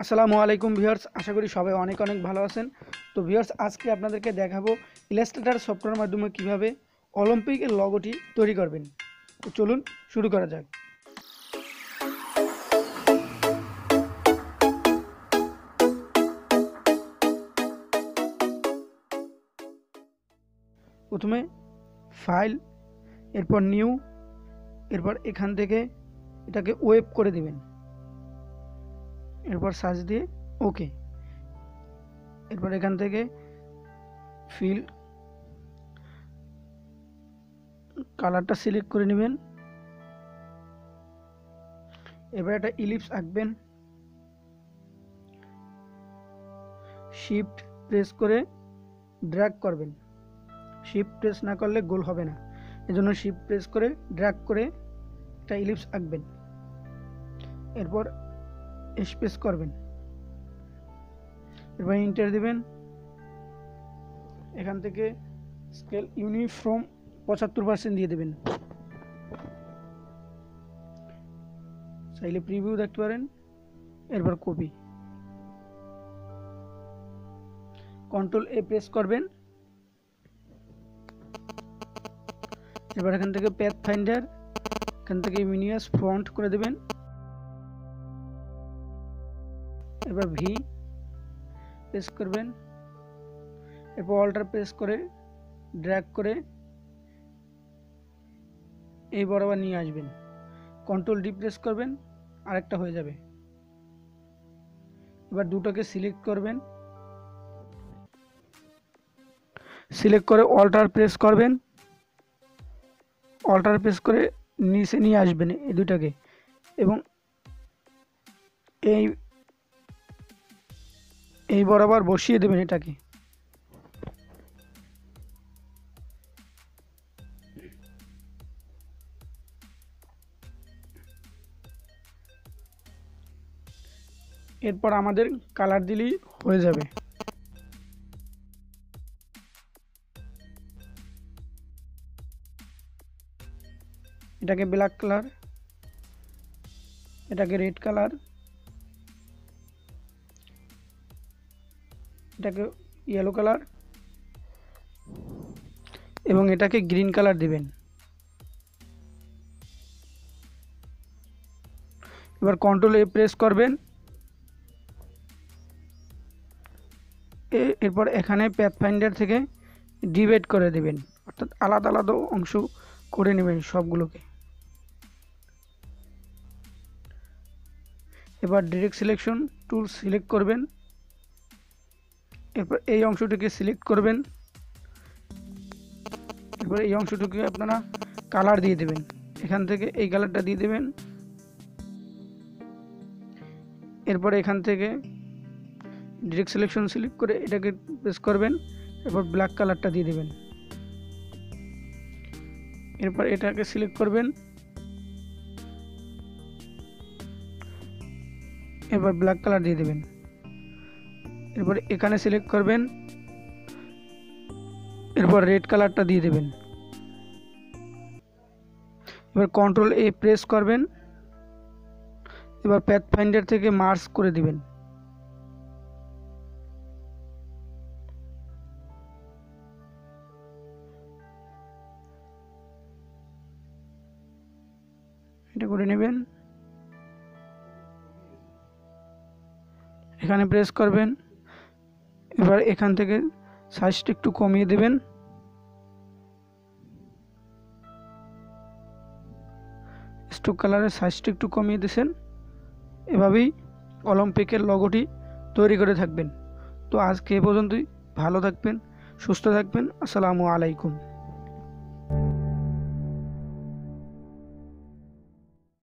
আসসালামু আলাইকুম ভিউয়ার্স, আশা করি সবাই অনেক অনেক ভালো আছেন। তো ভিউয়ার্স, আজকে আপনাদেরকে দেখাবো ইলাস্ট্রেটর সফটওয়্যারের মাধ্যমে কিভাবে অলিম্পিকের লোগোটি তৈরি করবেন। তো চলুন শুরু করা যাক। প্রথমে ফাইল, এরপর নিউ, এরপর এখান থেকে এটাকে ওয়েব করে দিবেন, এরপর সার্চ দিয়ে ওকে। এরপর এখান থেকে ফিল কালারটা সিলেক্ট করে নেবেন। এবার একটা ইলিপস আঁকবেন, শিফট প্রেস করে ড্র্যাগ করবেন। শিফট প্রেস না করলে গোল হবে না, এজন্য শিফট প্রেস করে ড্র্যাগ করে একটা ইলিপস আঁকবেন। এরপর স্পেস করবেন, এবার এন্টার দিবেন। এখান থেকে স্কেল ইউনিফর্ম 75% দিয়ে দেবেন। চাইলে প্রিভিউ দেখতে পারেন। এরপর কপি, কন্ট্রোল এ প্রেস করবেন। এবার এখান থেকে প্যাথ ফাইন্ডার, এখান থেকে মিনিমাস ফন্ট করে দেবেন। এবার ভি প্রেস করবেন, এরপর অল্টার প্রেস করে ড্র্যাগ করে এই বরাবর নিয়ে আসবেন। কন্ট্রোল ডি প্রেস করবেন, আরেকটা হয়ে যাবে। এবার দুটোকে সিলেক্ট করবেন, সিলেক্ট করে অল্টার প্রেস করবেন, অল্টার প্রেস করে নিচে নিয়ে আসবেন এই দুটাকে, এবং এই বরাবর বসিয়ে দেবেন এটাকে। এরপর আমাদের কালার দিলেই হয়ে যাবে। এটাকে ব্ল্যাক কালার, এটাকে রেড কালার, এটাকে ইয়েলো কালার এবং এটাকে গ্রিন কালার দিবেন। এবার কন্ট্রোল এ প্রেস করবেন, এরপর এখানে প্যাথ ফাইন্ডার থেকে ডিভাইড করে দেবেন, অর্থাৎ আলাদা আলাদা অংশ করে নেবেন সবগুলোকে। এবার ডাইরেক্ট সিলেকশন টুল সিলেক্ট করবেন, এরপর এই অংশটিকে সিলেক্ট করবেন। এরপর এই অংশটিকে আপনারা কালার দিয়ে দেবেন, এখান থেকে এই কালারটা দিয়ে দেবেন। এরপর এখান থেকে ডাইরেক্ট সিলেকশন সিলেক্ট করে এটাকে প্রেস করবেন, এরপর ব্ল্যাক কালারটা দিয়ে দেবেন। এরপর এটাকে সিলেক্ট করবেন, এরপর ব্ল্যাক কালার দিয়ে দেবেন। এরপর এখানে সিলেক্ট করবেন, এরপর রেড কালারটা দিয়ে দেবেন। এবার কন্ট্রোল এ প্রেস করবেন, এবার প্যাথ ফাইন্ডার থেকে মার্জ করে দিবেন। এটা করে নেবেন, এখানে প্রেস করবেন। এবার এখান থেকে সাইজটা একটু কমিয়ে দেবেন, স্টোক কালারের সাইজটা একটু কমিয়ে দিয়েছেন। এভাবেই অলিম্পিকের লোগোটি তৈরি করে থাকবেন। তো আজকে এ পর্যন্তই। ভালো থাকবেন, সুস্থ থাকবেন। আসসালামু আলাইকুম।